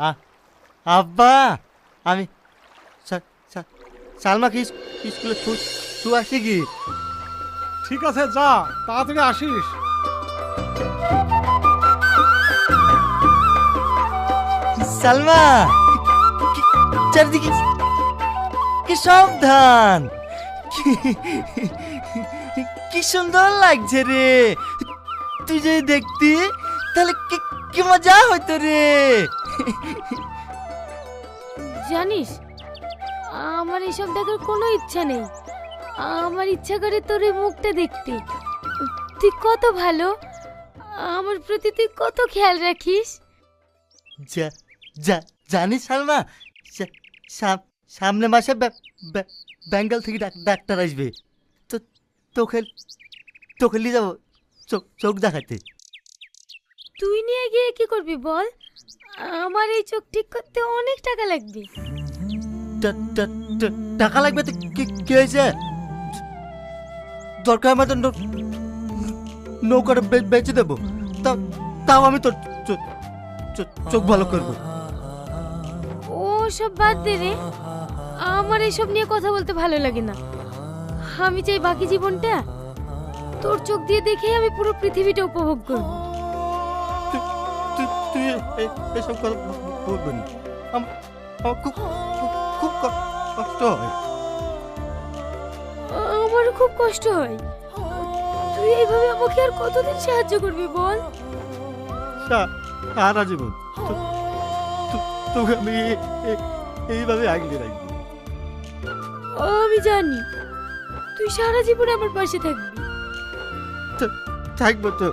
আ- আব্বা, আমি সালমাকে স্কুলে আসি কি? ঠিক আছে, যা তাড়াতাড়ি আসিস। সালমা, চারিদিকে কি সাবধান, কি সুন্দর লাগছে রে। তুই যদি দেখতি তাহলে কি মজা হইতো রে। জানিস, আমার এসব দেখার কোনো ইচ্ছা নেই। আমার ইচ্ছা করে তোর এই মুখটা দেখতে। তুই কত ভালো, আমার প্রতি তুই কত খেয়াল রাখিস। জানিস সালমা, সামনে মাসে বেঙ্গল থেকে ডাক্তার আসবে। তো তোকে তোকে নিয়ে যাবো চোখ দেখাতে। তুই নিয়ে গিয়ে কি করবি বল? আমার এই চোখ ঠিক করতে অনেক টাকা লাগবে। টাকা লাগবে তো কি হয়েছে? দরকার মতো নৌকাটা বেচে দেবো, তাও আমি তোর চোখ ভালো করবো। ও সব বাদ দে রে, আমার এসব নিয়ে কথা বলতে ভালো লাগে না। আমি চাই বাকি জীবনটা তোর চোখ দিয়ে দেখেই আমি পুরো পৃথিবীটা উপভোগ করব। তুই এসব কথা বলবি না, আমার খুব খুব কষ্ট হয়। আমারও খুব কষ্ট হয়। তুই এইভাবে আমাকে আর কতদিন সাহায্য করবি বল? সারা জীবন তোকে আমি এইভাবে আগলে রাখবো। আমি জানি তুই সারা জীবন আমার পাশে থাকবি। থাকবো তো।